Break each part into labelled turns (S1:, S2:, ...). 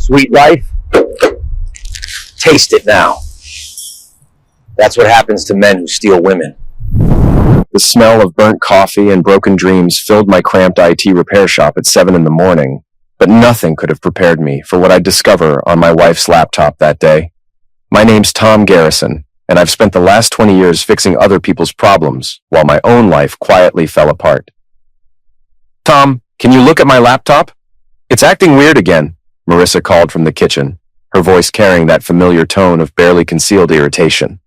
S1: sweet life? Taste it now. That's what happens to men who steal women.
S2: The smell of burnt coffee and broken dreams filled my cramped IT repair shop at 7 in the morning, but nothing could have prepared me for what I'd discover on my wife's laptop that day. My name's Tom Garrison, and I've spent the last 20 years fixing other people's problems while my own life quietly fell apart. Tom, can you look at my laptop? It's acting weird again, Marissa called from the kitchen, her voice carrying that familiar tone of barely concealed irritation.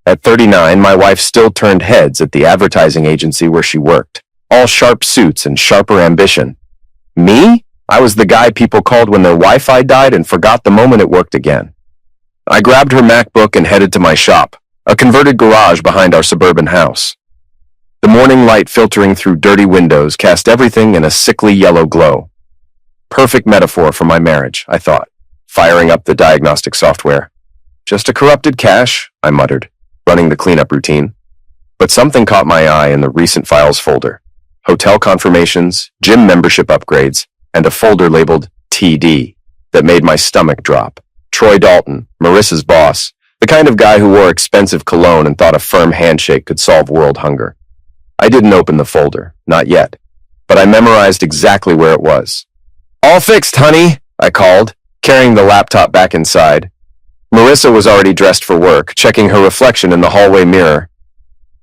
S2: At 39, my wife still turned heads at the advertising agency where she worked, all sharp suits and sharper ambition. Me? I was the guy people called when their Wi-Fi died and forgot the moment it worked again. I grabbed her MacBook and headed to my shop, a converted garage behind our suburban house. The morning light filtering through dirty windows cast everything in a sickly yellow glow. Perfect metaphor for my marriage, I thought, firing up the diagnostic software. Just a corrupted cache, I muttered, running the cleanup routine. But something caught my eye in the recent files folder. Hotel confirmations, gym membership upgrades, and a folder labeled TD that made my stomach drop. Troy Dalton, Marissa's boss, the kind of guy who wore expensive cologne and thought a firm handshake could solve world hunger. I didn't open the folder, not yet, but I memorized exactly where it was. All fixed, honey, I called, carrying the laptop back inside. Marissa was already dressed for work, checking her reflection in the hallway mirror.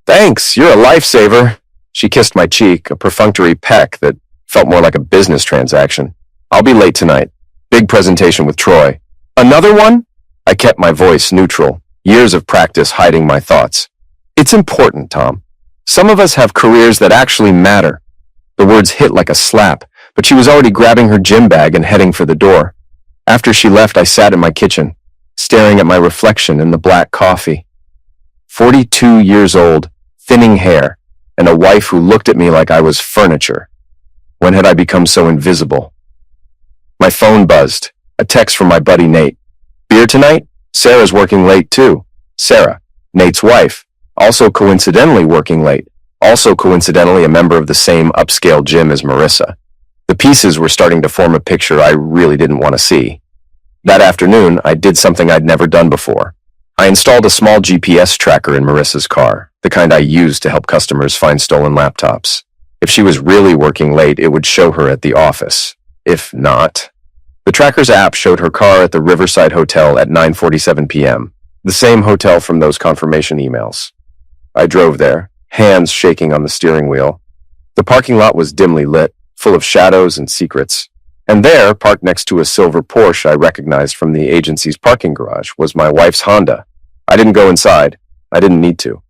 S2: Thanks, you're a lifesaver. She kissed my cheek, a perfunctory peck that felt more like a business transaction. I'll be late tonight. Big presentation with Troy. Another one? I kept my voice neutral, years of practice hiding my thoughts. It's important, Tom. Some of us have careers that actually matter. The words hit like a slap, but she was already grabbing her gym bag and heading for the door. After she left, I sat in my kitchen, staring at my reflection in the black coffee. 42 years old, thinning hair, and a wife who looked at me like I was furniture. When had I become so invisible? My phone buzzed, a text from my buddy Nate. Beer tonight? Sarah's working late too. Sarah, Nate's wife, also coincidentally working late, also coincidentally a member of the same upscale gym as Marissa. The pieces were starting to form a picture I really didn't want to see. That afternoon, I did something I'd never done before. I installed a small GPS tracker in Marissa's car, the kind I use to help customers find stolen laptops. If she was really working late, it would show her at the office. If not, the tracker's app showed her car at the Riverside Hotel at 9:47 p.m., the same hotel from those confirmation emails. I drove there, hands shaking on the steering wheel. The parking lot was dimly lit, full of shadows and secrets. And there, parked next to a silver Porsche I recognized from the agency's parking garage, was my wife's Honda. I didn't go inside. I didn't need to.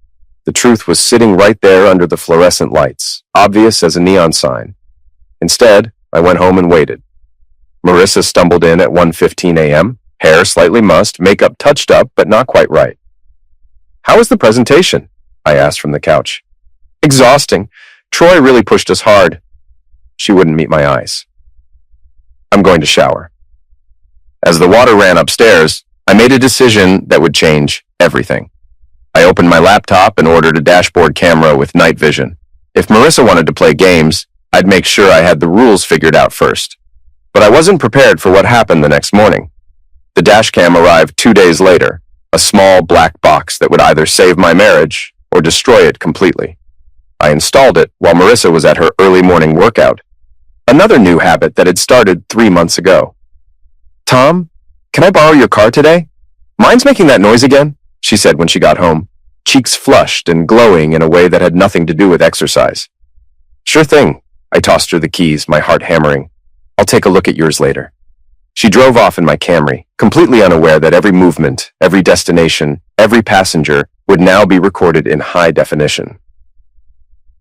S2: The truth was sitting right there under the fluorescent lights, obvious as a neon sign. Instead, I went home and waited. Marissa stumbled in at 1:15 a.m., hair slightly mussed, makeup touched up, but not quite right. How was the presentation? I asked from the couch. Exhausting. Troy really pushed us hard. She wouldn't meet my eyes. I'm going to shower. As the water ran upstairs, I made a decision that would change everything. I opened my laptop and ordered a dashboard camera with night vision. If Marissa wanted to play games, I'd make sure I had the rules figured out first. But I wasn't prepared for what happened the next morning. The dash cam arrived 2 days later, a small black box that would either save my marriage or destroy it completely. I installed it while Marissa was at her early morning workout. Another new habit that had started 3 months ago. Tom, can I borrow your car today? Mine's making that noise again, she said when she got home, cheeks flushed and glowing in a way that had nothing to do with exercise. Sure thing. I tossed her the keys, my heart hammering. I'll take a look at yours later. She drove off in my Camry, completely unaware that every movement, every destination, every passenger would now be recorded in high definition.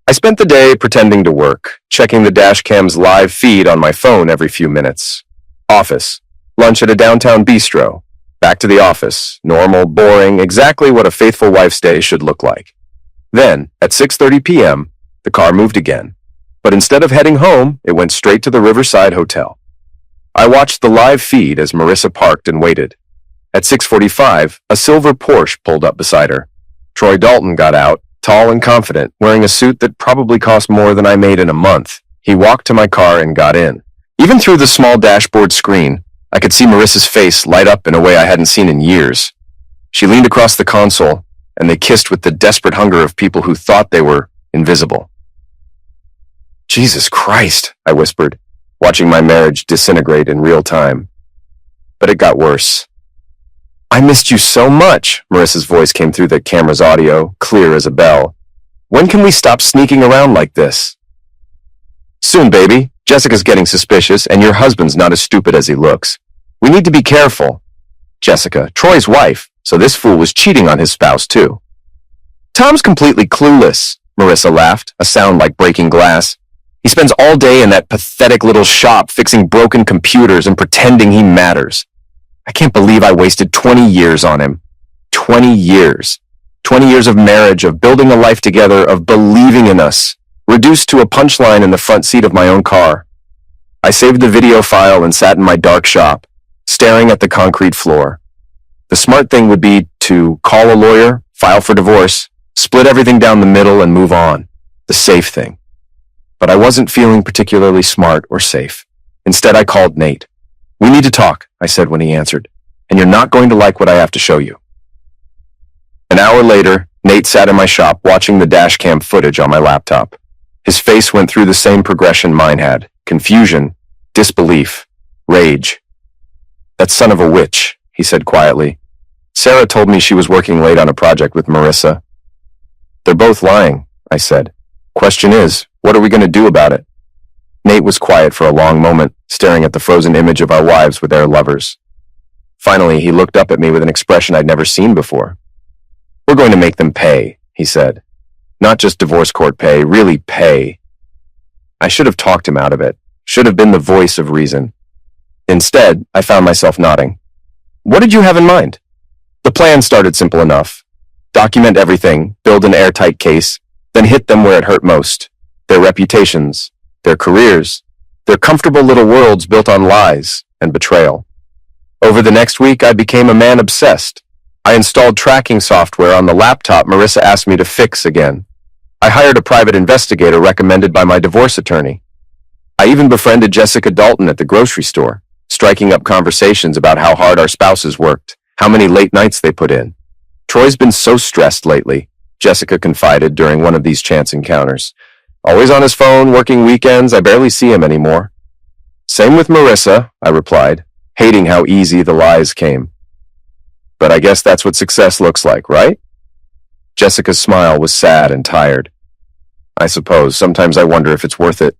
S2: I spent the day pretending to work, checking the dash cam's live feed on my phone every few minutes. Office, lunch at a downtown bistro, back to the office, normal, boring, exactly what a faithful wife's day should look like. Then, at 6:30 p.m., the car moved again. But instead of heading home, it went straight to the Riverside Hotel. I watched the live feed as Marissa parked and waited. At 6:45, a silver Porsche pulled up beside her. Troy Dalton got out, tall and confident, wearing a suit that probably cost more than I made in a month. He walked to my car and got in. Even through the small dashboard screen, I could see Marissa's face light up in a way I hadn't seen in years. She leaned across the console, and they kissed with the desperate hunger of people who thought they were invisible. Jesus Christ, I whispered, watching my marriage disintegrate in real time. But it got worse. I missed you so much, Marissa's voice came through the camera's audio, clear as a bell. When can we stop sneaking around like this? Soon, baby. Jessica's getting suspicious, and your husband's not as stupid as he looks. We need to be careful. Jessica, Troy's wife, so this fool was cheating on his spouse, too. Tom's completely clueless, Marissa laughed, a sound like breaking glass. He spends all day in that pathetic little shop fixing broken computers and pretending he matters. I can't believe I wasted 20 years on him. 20 years. 20 years of marriage, of building a life together, of believing in us, reduced to a punchline in the front seat of my own car. I saved the video file and sat in my dark shop, staring at the concrete floor. The smart thing would be to call a lawyer, file for divorce, split everything down the middle and move on. The safe thing. But I wasn't feeling particularly smart or safe. Instead, I called Nate. We need to talk, I said when he answered, and you're not going to like what I have to show you. An hour later, Nate sat in my shop watching the dash cam footage on my laptop. His face went through the same progression mine had. Confusion, disbelief, rage. That son of a witch, he said quietly. Sarah told me she was working late on a project with Marissa. They're both lying, I said. Question is, what are we going to do about it? Nate was quiet for a long moment, staring at the frozen image of our wives with their lovers. Finally, he looked up at me with an expression I'd never seen before. We're going to make them pay, he said. Not just divorce court pay, really pay. I should have talked him out of it, should have been the voice of reason. Instead, I found myself nodding. What did you have in mind? The plan started simple enough. Document everything, build an airtight case, then hit them where it hurt most. Their reputations, their careers, their comfortable little worlds built on lies and betrayal. Over the next week, I became a man obsessed. I installed tracking software on the laptop Marissa asked me to fix again. I hired a private investigator recommended by my divorce attorney. I even befriended Jessica Dalton at the grocery store, striking up conversations about how hard our spouses worked, how many late nights they put in. Troy's been so stressed lately, Jessica confided during one of these chance encounters. Always on his phone, working weekends, I barely see him anymore. Same with Marissa, I replied, hating how easy the lies came. But I guess that's what success looks like, right? Jessica's smile was sad and tired. I suppose sometimes I wonder if it's worth it.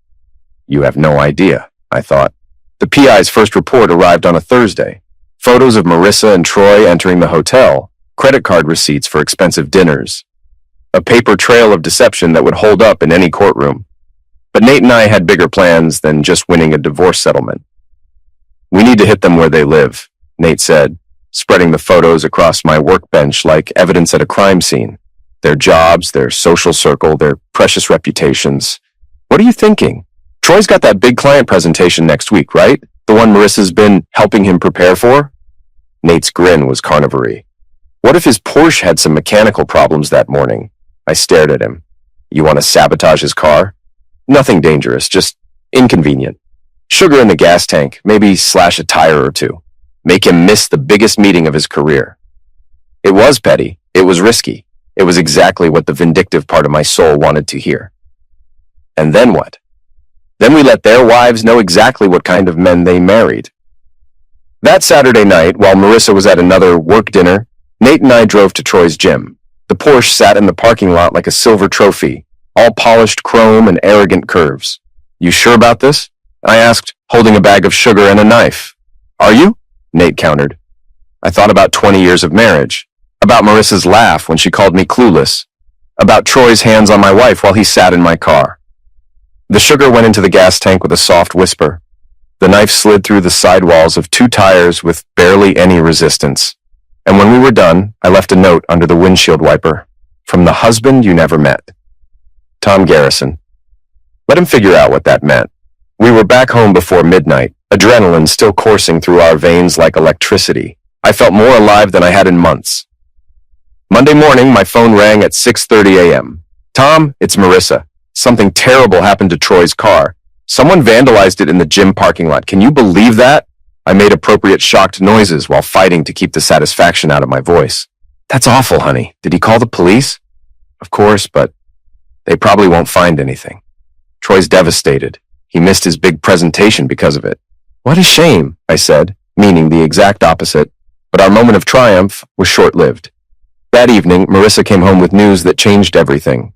S2: You have no idea, I thought. The PI's first report arrived on a Thursday. Photos of Marissa and Troy entering the hotel, credit card receipts for expensive dinners. A paper trail of deception that would hold up in any courtroom. But Nate and I had bigger plans than just winning a divorce settlement. We need to hit them where they live, Nate said, spreading the photos across my workbench like evidence at a crime scene. Their jobs, their social circle, their precious reputations. What are you thinking? Troy's got that big client presentation next week, right? The one Marissa's been helping him prepare for? Nate's grin was carnivory. What if his Porsche had some mechanical problems that morning? I stared at him. You want to sabotage his car? Nothing dangerous, just inconvenient. Sugar in the gas tank, maybe slash a tire or two. Make him miss the biggest meeting of his career. It was petty. It was risky. It was exactly what the vindictive part of my soul wanted to hear. And then what? Then we let their wives know exactly what kind of men they married. That Saturday night, while Marissa was at another work dinner, Nate and I drove to Troy's gym. The Porsche sat in the parking lot like a silver trophy, all polished chrome and arrogant curves. You sure about this? I asked, holding a bag of sugar and a knife. Are you? Nate countered. I thought about 20 years of marriage, about Marissa's laugh when she called me clueless, about Troy's hands on my wife while he sat in my car. The sugar went into the gas tank with a soft whisper. The knife slid through the sidewalls of 2 tires with barely any resistance. And when we were done, I left a note under the windshield wiper. From the husband you never met. Tom Garrison. Let him figure out what that meant. We were back home before midnight, adrenaline still coursing through our veins like electricity. I felt more alive than I had in months. Monday morning, my phone rang at 6:30 a.m. Tom, it's Marissa. Something terrible happened to Troy's car. Someone vandalized it in the gym parking lot. Can you believe that? I made appropriate shocked noises while fighting to keep the satisfaction out of my voice. That's awful, honey. Did he call the police? Of course, but they probably won't find anything. Troy's devastated. He missed his big presentation because of it. What a shame, I said, meaning the exact opposite, but our moment of triumph was short-lived. That evening, Marissa came home with news that changed everything.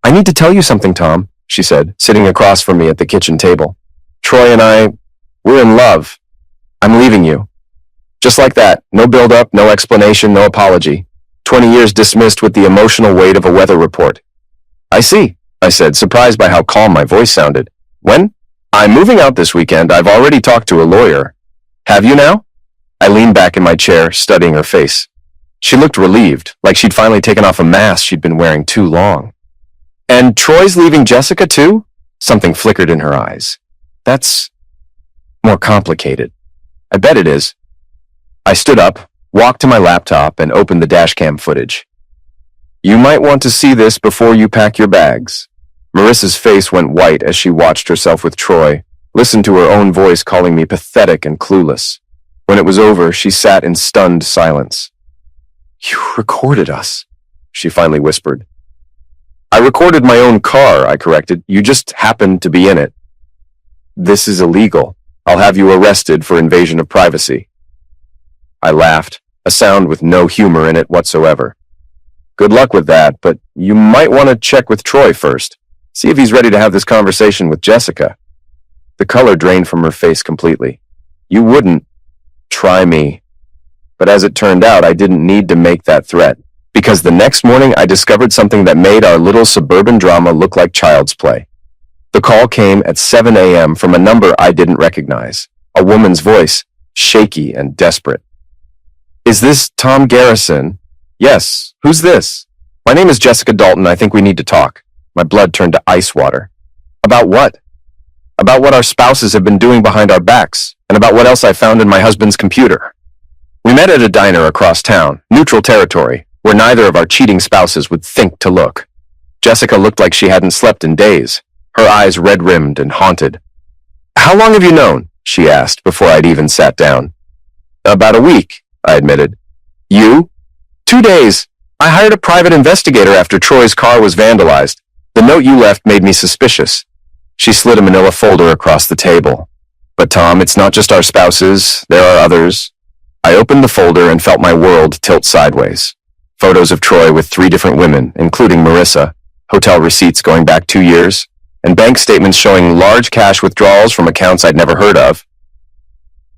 S2: I need to tell you something, Tom, she said, sitting across from me at the kitchen table. Troy and we're in love. I'm leaving you. Just like that, no build-up, no explanation, no apology. 20 years dismissed with the emotional weight of a weather report. I see, I said, surprised by how calm my voice sounded. When? I'm moving out this weekend. I've already talked to a lawyer. Have you now? I leaned back in my chair, studying her face. She looked relieved, like she'd finally taken off a mask she'd been wearing too long. And Troy's leaving Jessica too? Something flickered in her eyes. That's more complicated. I bet it is. I stood up, walked to my laptop, and opened the dashcam footage. You might want to see this before you pack your bags. Marissa's face went white as she watched herself with Troy, listened to her own voice calling me pathetic and clueless. When it was over, she sat in stunned silence. You recorded us, she finally whispered. I recorded my own car, I corrected. You just happened to be in it. This is illegal. I'll have you arrested for invasion of privacy. I laughed, a sound with no humor in it whatsoever. Good luck with that, but you might want to check with Troy first. See if he's ready to have this conversation with Jessica. The color drained from her face completely. You wouldn't. Try me. But as it turned out, I didn't need to make that threat, because the next morning I discovered something that made our little suburban drama look like child's play. The call came at 7 a.m. from a number I didn't recognize, a woman's voice, shaky and desperate. Is this Tom Garrison? Yes. Who's this? My name is Jessica Dalton. I think we need to talk. My blood turned to ice water. About what? About what our spouses have been doing behind our backs, and about what else I found in my husband's computer. We met at a diner across town, neutral territory, where neither of our cheating spouses would think to look. Jessica looked like she hadn't slept in days, her eyes red-rimmed and haunted. How long have you known? She asked before I'd even sat down. About a week, I admitted. You? 2 days. I hired a private investigator after Troy's car was vandalized. The note you left made me suspicious. She slid a manila folder across the table. But Tom, it's not just our spouses. There are others. I opened the folder and felt my world tilt sideways. Photos of Troy with 3 different women, including Marissa, hotel receipts going back 2 years, and bank statements showing large cash withdrawals from accounts I'd never heard of.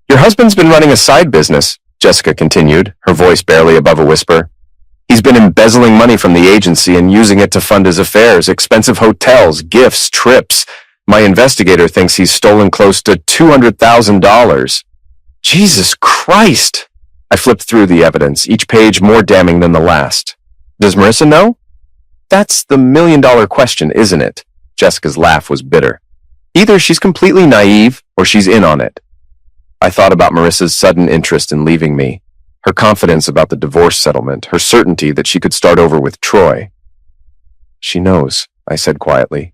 S2: Your husband's been running a side business, Jessica continued, her voice barely above a whisper. He's been embezzling money from the agency and using it to fund his affairs, expensive hotels, gifts, trips. My investigator thinks he's stolen close to $200,000. Jesus Christ! I flipped through the evidence, each page more damning than the last. Does Marissa know? That's the million-dollar question, isn't it? Jessica's laugh was bitter. Either she's completely naive or she's in on it. I thought about Marissa's sudden interest in leaving me, her confidence about the divorce settlement, her certainty that she could start over with Troy. She knows, I said quietly.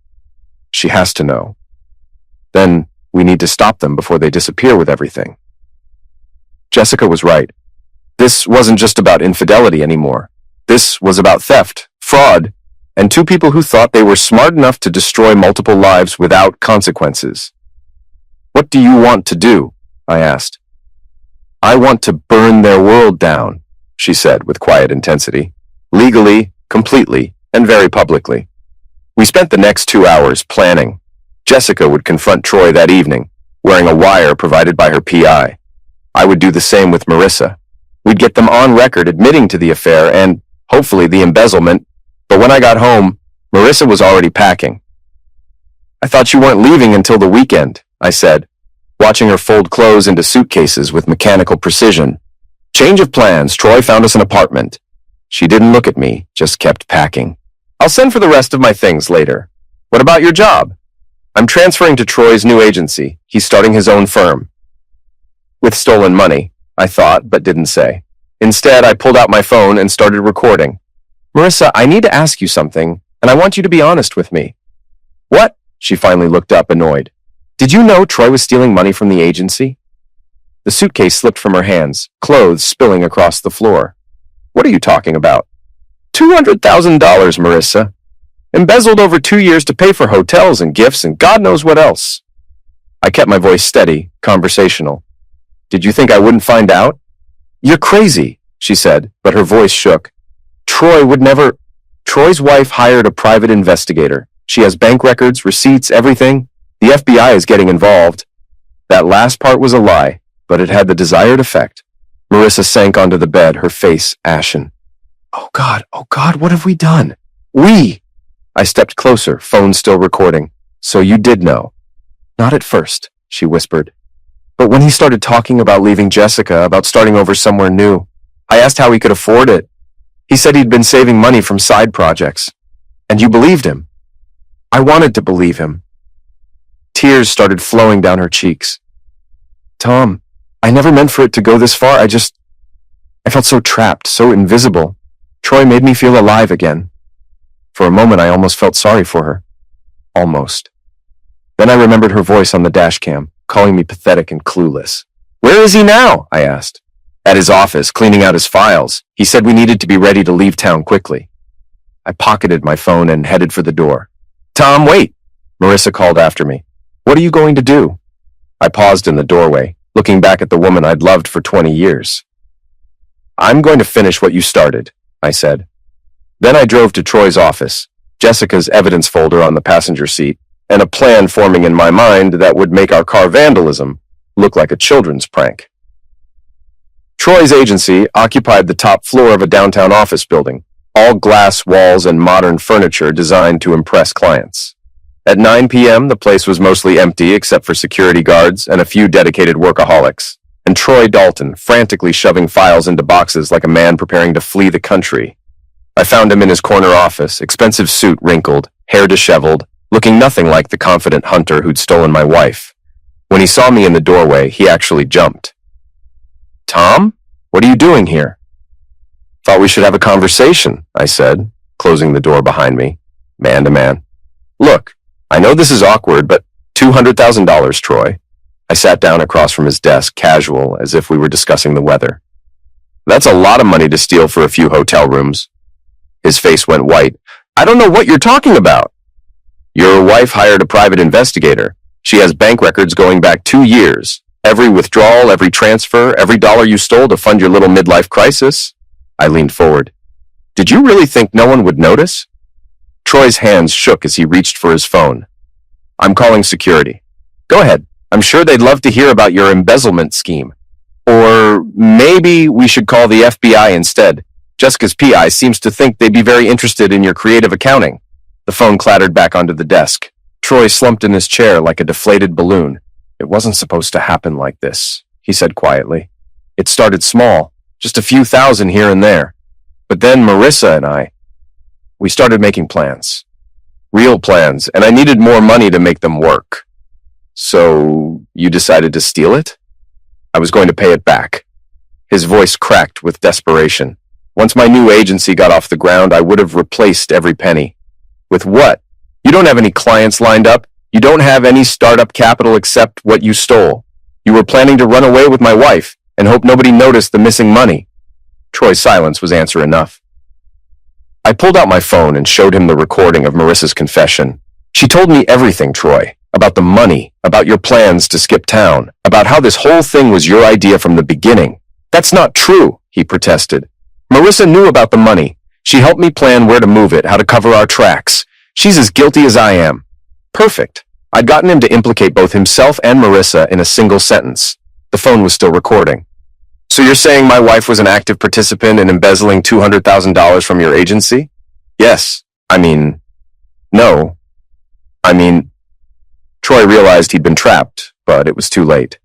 S2: She has to know. Then we need to stop them before they disappear with everything. Jessica was right. This wasn't just about infidelity anymore. This was about theft, fraud, and 2 people who thought they were smart enough to destroy multiple lives without consequences. What do you want to do? I asked. I want to burn their world down, she said with quiet intensity. Legally, completely, and very publicly. We spent the next 2 hours planning. Jessica would confront Troy that evening, wearing a wire provided by her PI. I would do the same with Marissa. We'd get them on record admitting to the affair and, hopefully, the embezzlement, but when I got home, Marissa was already packing. I thought you weren't leaving until the weekend, I said, watching her fold clothes into suitcases with mechanical precision. Change of plans, Troy found us an apartment. She didn't look at me, just kept packing. I'll send for the rest of my things later. What about your job? I'm transferring to Troy's new agency. He's starting his own firm. With stolen money, I thought, but didn't say. Instead, I pulled out my phone and started recording. Marissa, I need to ask you something, and I want you to be honest with me. What? She finally looked up, annoyed. Did you know Troy was stealing money from the agency? The suitcase slipped from her hands, clothes spilling across the floor. What are you talking about? $200,000, Marissa. Embezzled over 2 years to pay for hotels and gifts and God knows what else. I kept my voice steady, conversational. Did you think I wouldn't find out? You're crazy, she said, but her voice shook. Troy would never... Troy's wife hired a private investigator. She has bank records, receipts, everything. The FBI is getting involved. That last part was a lie, but it had the desired effect. Marissa sank onto the bed, her face ashen. Oh God, what have we done? We! I stepped closer, phone still recording. So you did know. Not at first, she whispered. But when he started talking about leaving Jessica, about starting over somewhere new, I asked how he could afford it. He said he'd been saving money from side projects. And you believed him. I wanted to believe him. Tears started flowing down her cheeks. Tom, I never meant for it to go this far. I felt so trapped, so invisible. Troy made me feel alive again. For a moment, I almost felt sorry for her. Almost. Then I remembered her voice on the dash cam, calling me pathetic and clueless. Where is he now? I asked. At his office, cleaning out his files. He said we needed to be ready to leave town quickly. I pocketed my phone and headed for the door. Tom, wait! Marissa called after me. What are you going to do? I paused in the doorway, looking back at the woman I'd loved for 20 years. I'm going to finish what you started, I said. Then I drove to Troy's office, Jessica's evidence folder on the passenger seat, and a plan forming in my mind that would make our car vandalism look like a children's prank. Troy's agency occupied the top floor of a downtown office building, all glass walls and modern furniture designed to impress clients. At 9 p.m., the place was mostly empty except for security guards and a few dedicated workaholics, and Troy Dalton frantically shoving files into boxes like a man preparing to flee the country. I found him in his corner office, expensive suit wrinkled, hair disheveled, looking nothing like the confident hunter who'd stolen my wife. When he saw me in the doorway, he actually jumped. Tom? What are you doing here? Thought we should have a conversation, I said, closing the door behind me, man to man. Look, I know this is awkward, but $200,000, Troy. I sat down across from his desk, casual, as if we were discussing the weather. That's a lot of money to steal for a few hotel rooms. His face went white. I don't know what you're talking about. Your wife hired a private investigator. She has bank records going back 2 years. Every withdrawal, every transfer, every dollar you stole to fund your little midlife crisis. I leaned forward. Did you really think no one would notice? Troy's hands shook as he reached for his phone. I'm calling security. Go ahead. I'm sure they'd love to hear about your embezzlement scheme. Or maybe we should call the FBI instead. Jessica's PI seems to think they'd be very interested in your creative accounting. The phone clattered back onto the desk. Troy slumped in his chair like a deflated balloon. It wasn't supposed to happen like this, he said quietly. It started small, just a few thousand here and there. But then Marissa and we started making plans. Real plans, and I needed more money to make them work. So you decided to steal it? I was going to pay it back. His voice cracked with desperation. Once my new agency got off the ground, I would have replaced every penny. With what? You don't have any clients lined up. You don't have any startup capital except what you stole. You were planning to run away with my wife and hope nobody noticed the missing money. Troy's silence was answer enough. I pulled out my phone and showed him the recording of Marissa's confession. She told me everything, Troy. About the money, about your plans to skip town, about how this whole thing was your idea from the beginning. That's not true, he protested. Marissa knew about the money. She helped me plan where to move it, how to cover our tracks. She's as guilty as I am. Perfect. I'd gotten him to implicate both himself and Marissa in a single sentence. The phone was still recording. So you're saying my wife was an active participant in embezzling $200,000 from your agency? Yes. No. Troy realized he'd been trapped, but it was too late.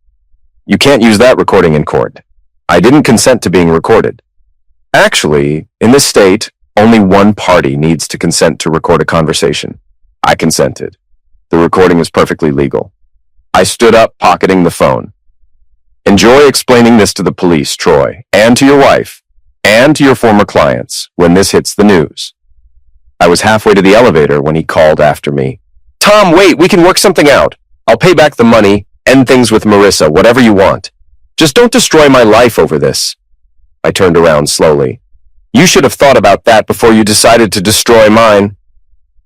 S2: You can't use that recording in court. I didn't consent to being recorded. Actually, in this state, only one party needs to consent to record a conversation. I consented. The recording is perfectly legal. I stood up, pocketing the phone. Enjoy explaining this to the police, Troy, and to your wife, and to your former clients when this hits the news. I was halfway to the elevator when he called after me. Tom, wait, we can work something out. I'll pay back the money, end things with Marissa, whatever you want. Just don't destroy my life over this. I turned around slowly. You should have thought about that before you decided to destroy mine.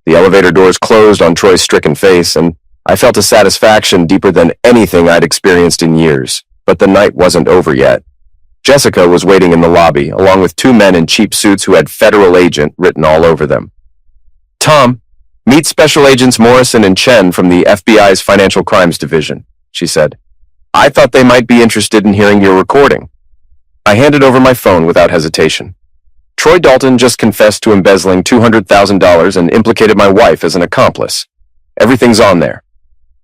S2: The elevator doors closed on Troy's stricken face, and I felt a satisfaction deeper than anything I'd experienced in years. But the night wasn't over yet. Jessica was waiting in the lobby, along with two men in cheap suits who had federal agent written all over them. Tom, meet Special Agents Morrison and Chen from the FBI's Financial Crimes Division, she said. I thought they might be interested in hearing your recording. I handed over my phone without hesitation. Troy Dalton just confessed to embezzling $200,000 and implicated my wife as an accomplice. Everything's on there.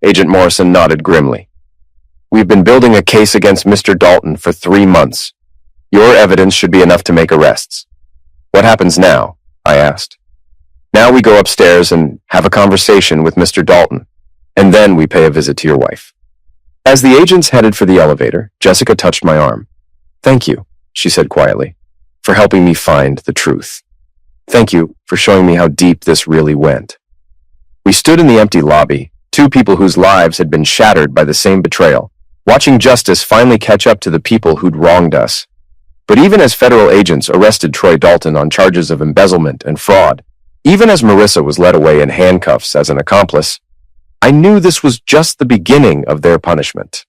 S2: Agent Morrison nodded grimly. We've been building a case against Mr. Dalton for 3 months. Your evidence should be enough to make arrests. What happens now? I asked. Now we go upstairs and have a conversation with Mr. Dalton, and then we pay a visit to your wife. As the agents headed for the elevator, Jessica touched my arm. Thank you, she said quietly, for helping me find the truth. Thank you for showing me how deep this really went. We stood in the empty lobby, two people whose lives had been shattered by the same betrayal, watching justice finally catch up to the people who'd wronged us. But even as federal agents arrested Troy Dalton on charges of embezzlement and fraud, even as Marissa was led away in handcuffs as an accomplice, I knew this was just the beginning of their punishment.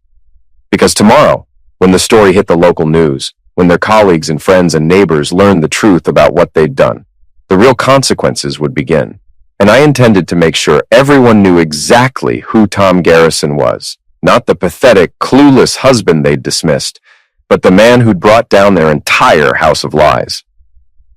S2: Because tomorrow, when the story hit the local news, when their colleagues and friends and neighbors learned the truth about what they'd done, the real consequences would begin. And I intended to make sure everyone knew exactly who Tom Garrison was, not the pathetic, clueless husband they'd dismissed, but the man who'd brought down their entire house of lies.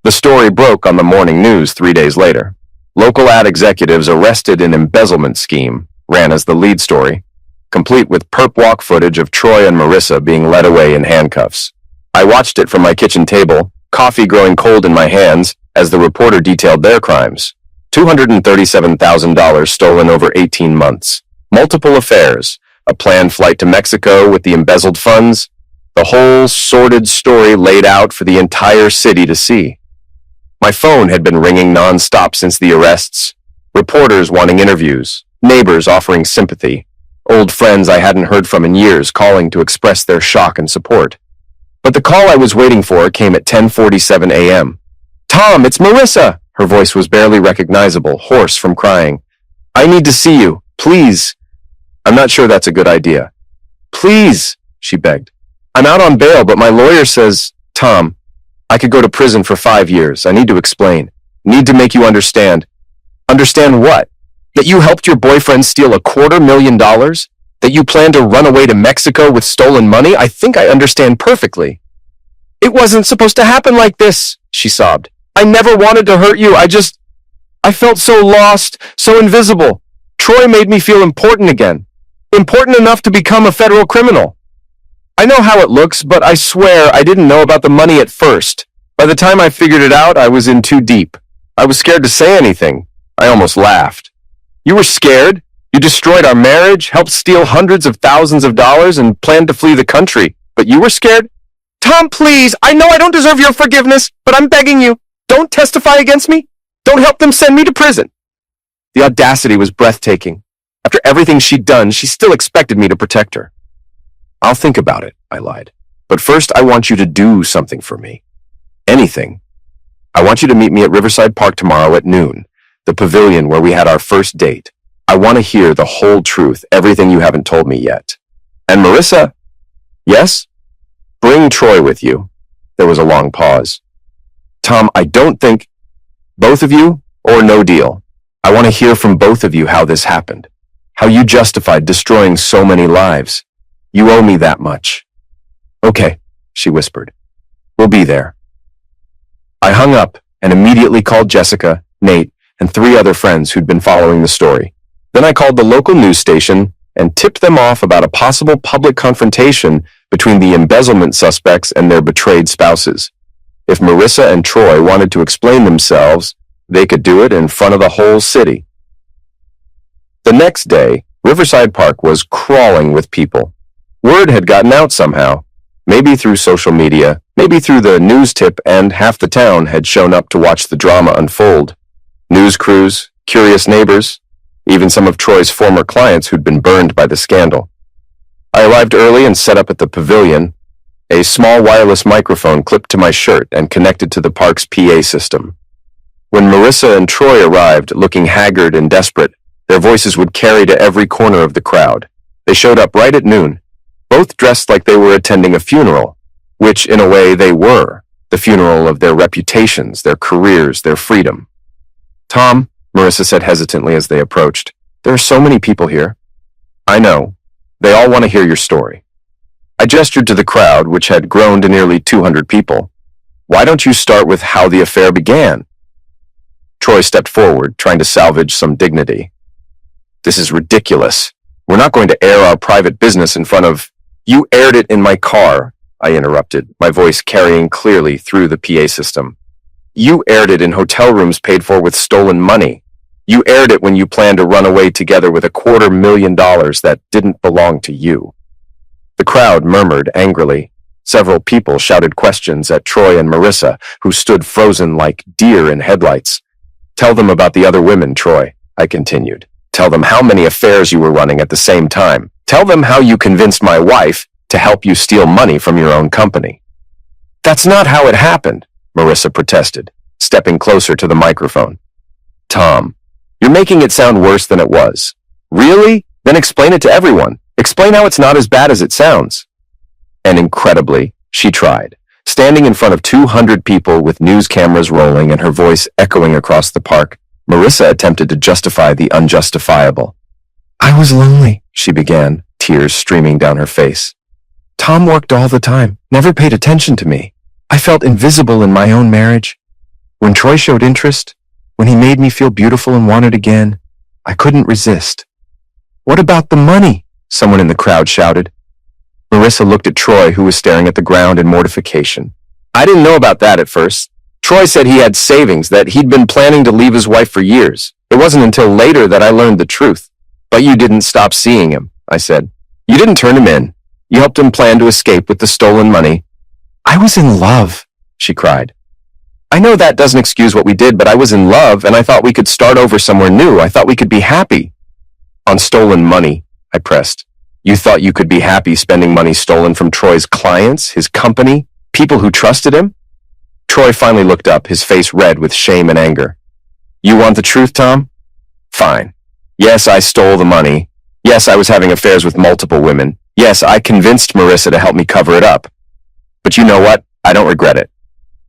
S2: The story broke on the morning news 3 days later. Local ad executives arrested in embezzlement scheme ran as the lead story, complete with perp walk footage of Troy and Marissa being led away in handcuffs. I watched it from my kitchen table, coffee growing cold in my hands, as the reporter detailed their crimes. $237,000 stolen over 18 months. Multiple affairs, a planned flight to Mexico with the embezzled funds, the whole sordid story laid out for the entire city to see. My phone had been ringing non-stop since the arrests. Reporters wanting interviews, neighbors offering sympathy, old friends I hadn't heard from in years calling to express their shock and support. But the call I was waiting for came at 10:47 a.m. Tom, it's Marissa! Her voice was barely recognizable, hoarse from crying. I need to see you, please. I'm not sure that's a good idea. Please, she begged. I'm out on bail, but my lawyer says, Tom, I could go to prison for 5 years. I need to explain. Need to make you understand. Understand what? That you helped your boyfriend steal $250,000? That you plan to run away to Mexico with stolen money? I think I understand perfectly. It wasn't supposed to happen like this, she sobbed. I never wanted to hurt you. I felt so lost, so invisible. Troy made me feel important again. Important enough to become a federal criminal. I know how it looks, but I swear I didn't know about the money at first. By the time I figured it out, I was in too deep. I was scared to say anything. I almost laughed. You were scared? You destroyed our marriage, helped steal hundreds of thousands of dollars, and planned to flee the country. But you were scared? Tom, please! I know I don't deserve your forgiveness, but I'm begging you. Don't testify against me. Don't help them send me to prison. The audacity was breathtaking. After everything she'd done, she still expected me to protect her. I'll think about it, I lied. But first, I want you to do something for me. Anything. I want you to meet me at Riverside Park tomorrow at noon, the pavilion where we had our first date. I want to hear the whole truth, everything you haven't told me yet. And Marissa? Yes? Bring Troy with you. There was a long pause. Tom, I don't think... Both of you, or no deal. I want to hear from both of you how this happened. How you justified destroying so many lives. You owe me that much. Okay, she whispered. We'll be there. I hung up and immediately called Jessica, Nate, and 3 other friends who'd been following the story. Then I called the local news station and tipped them off about a possible public confrontation between the embezzlement suspects and their betrayed spouses. If Marissa and Troy wanted to explain themselves, they could do it in front of the whole city. The next day, Riverside Park was crawling with people. Word had gotten out somehow, maybe through social media, maybe through the news tip, and half the town had shown up to watch the drama unfold. News crews, curious neighbors, even some of Troy's former clients who'd been burned by the scandal. I arrived early and set up at the pavilion, a small wireless microphone clipped to my shirt and connected to the park's PA system. When Marissa and Troy arrived, looking haggard and desperate, their voices would carry to every corner of the crowd. They showed up right at noon, both dressed like they were attending a funeral, which in a way they were, the funeral of their reputations, their careers, their freedom. "Tom," Marissa said hesitantly as they approached, "there are so many people here." "I know. They all want to hear your story." I gestured to the crowd, which had grown to nearly 200 people. "Why don't you start with how the affair began?" Troy stepped forward, trying to salvage some dignity. "This is ridiculous. We're not going to air our private business in front of—" "You aired it in my car," I interrupted, my voice carrying clearly through the PA system. "You aired it in hotel rooms paid for with stolen money. You aired it when you planned to run away together with $250,000 that didn't belong to you." The crowd murmured angrily. Several people shouted questions at Troy and Marissa, who stood frozen like deer in headlights. "Tell them about the other women, Troy," I continued. "Tell them how many affairs you were running at the same time. Tell them how you convinced my wife to help you steal money from your own company." "That's not how it happened," Marissa protested, stepping closer to the microphone. "Tom, you're making it sound worse than it was." "Really? Then explain it to everyone. Explain how it's not as bad as it sounds." And incredibly, she tried, standing in front of 200 people with news cameras rolling and her voice echoing across the park. Marissa attempted to justify the unjustifiable. "I was lonely," she began, tears streaming down her face. "Tom worked all the time, never paid attention to me. I felt invisible in my own marriage. When Troy showed interest, when he made me feel beautiful and wanted again, I couldn't resist." "What about the money?" someone in the crowd shouted. Marissa looked at Troy, who was staring at the ground in mortification. "I didn't know about that at first. Troy said he had savings, that he'd been planning to leave his wife for years. It wasn't until later that I learned the truth." "But you didn't stop seeing him," I said. "You didn't turn him in. You helped him plan to escape with the stolen money." "I was in love," she cried. "I know that doesn't excuse what we did, but I was in love, and I thought we could start over somewhere new. I thought we could be happy." "On stolen money," I pressed. "You thought you could be happy spending money stolen from Troy's clients, his company, people who trusted him?" Troy finally looked up, his face red with shame and anger. "You want the truth, Tom? Fine. Yes, I stole the money. Yes, I was having affairs with multiple women. Yes, I convinced Marissa to help me cover it up. But you know what? I don't regret it."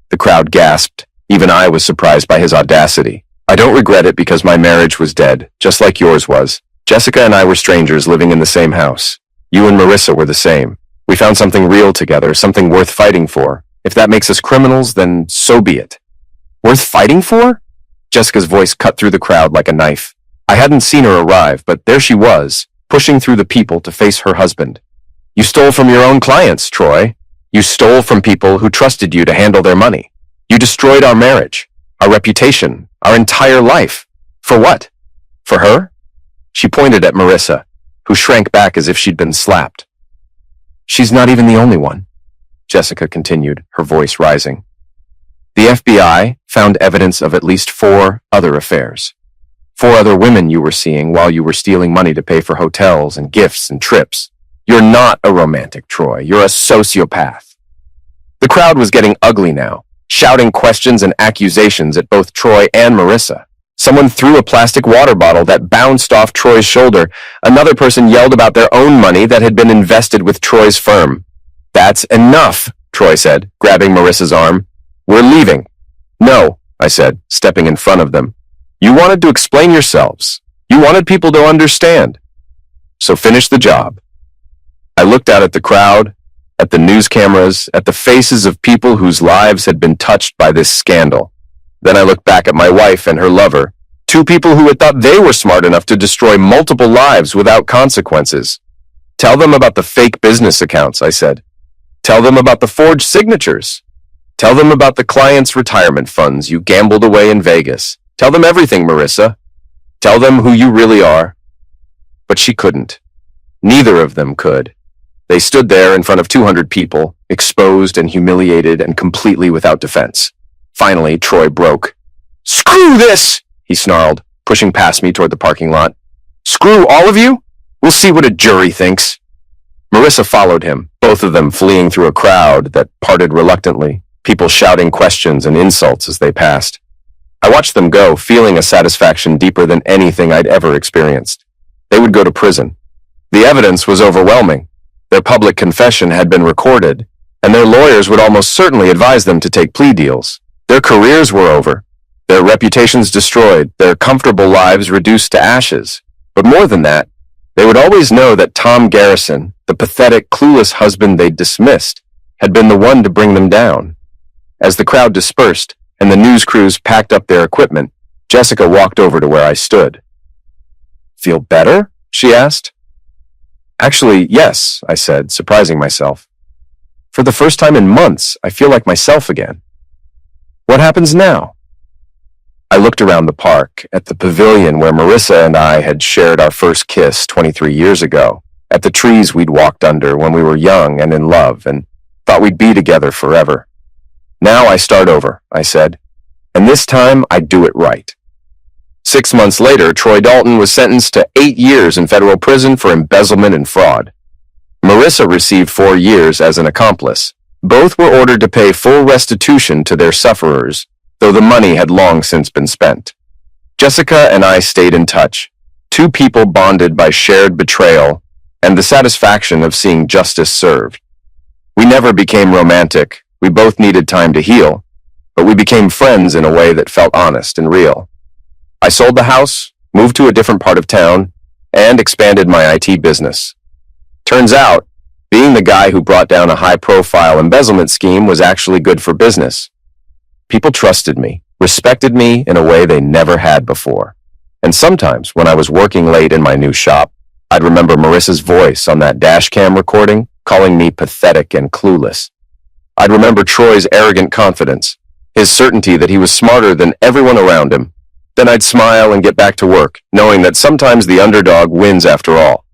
S2: The crowd gasped. Even I was surprised by his audacity. "I don't regret it because my marriage was dead, just like yours was. Jessica and I were strangers living in the same house. You and Marissa were the same. We found something real together, something worth fighting for. If that makes us criminals, then so be it." "Worth fighting for?" Jessica's voice cut through the crowd like a knife. I hadn't seen her arrive, but there she was, pushing through the people to face her husband. "You stole from your own clients, Troy. You stole from people who trusted you to handle their money. You destroyed our marriage, our reputation, our entire life. For what? For her?" She pointed at Marissa, who shrank back as if she'd been slapped. "She's not even the only one," Jessica continued, her voice rising. "The FBI found evidence of at least 4 other affairs. 4 other women you were seeing while you were stealing money to pay for hotels and gifts and trips. You're not a romantic, Troy. You're a sociopath." The crowd was getting ugly now, shouting questions and accusations at both Troy and Marissa. Someone threw a plastic water bottle that bounced off Troy's shoulder. Another person yelled about their own money that had been invested with Troy's firm. "That's enough," Troy said, grabbing Marissa's arm. "We're leaving." "No," I said, stepping in front of them. "You wanted to explain yourselves. You wanted people to understand. So finish the job." I looked out at the crowd, at the news cameras, at the faces of people whose lives had been touched by this scandal. Then I looked back at my wife and her lover, 2 people who had thought they were smart enough to destroy multiple lives without consequences. "Tell them about the fake business accounts," I said. "Tell them about the forged signatures. Tell them about the clients' retirement funds you gambled away in Vegas. Tell them everything, Marissa. Tell them who you really are." But she couldn't. Neither of them could. They stood there in front of 200 people, exposed and humiliated and completely without defense. Finally, Troy broke. "Screw this!" he snarled, pushing past me toward the parking lot. "Screw all of you? We'll see what a jury thinks." Marissa followed him, both of them fleeing through a crowd that parted reluctantly, people shouting questions and insults as they passed. I watched them go, feeling a satisfaction deeper than anything I'd ever experienced. They would go to prison. The evidence was overwhelming. Their public confession had been recorded, and their lawyers would almost certainly advise them to take plea deals. Their careers were over, their reputations destroyed, their comfortable lives reduced to ashes. But more than that, they would always know that Tom Garrison, the pathetic, clueless husband they'd dismissed, had been the one to bring them down. As the crowd dispersed and the news crews packed up their equipment, Jessica walked over to where I stood. "Feel better?" she asked. "Actually, yes," I said, surprising myself. "For the first time in months, I feel like myself again." "What happens now?" I looked around the park, at the pavilion where Marissa and I had shared our first kiss 23 years ago, at the trees we'd walked under when we were young and in love and thought we'd be together forever. "Now I start over," I said, "and this time I do it right." 6 months later, Troy Dalton was sentenced to 8 years in federal prison for embezzlement and fraud. Marissa received 4 years as an accomplice. Both were ordered to pay full restitution to their sufferers, though the money had long since been spent. Jessica and I stayed in touch, two people bonded by shared betrayal and the satisfaction of seeing justice served. We never became romantic. We both needed time to heal, but we became friends in a way that felt honest and real. I sold the house, moved to a different part of town, and expanded my IT business. Turns out, being the guy who brought down a high-profile embezzlement scheme was actually good for business. People trusted me, respected me in a way they never had before. And sometimes, when I was working late in my new shop, I'd remember Marissa's voice on that dash cam recording, calling me pathetic and clueless. I'd remember Troy's arrogant confidence, his certainty that he was smarter than everyone around him. Then I'd smile and get back to work, knowing that sometimes the underdog wins after all.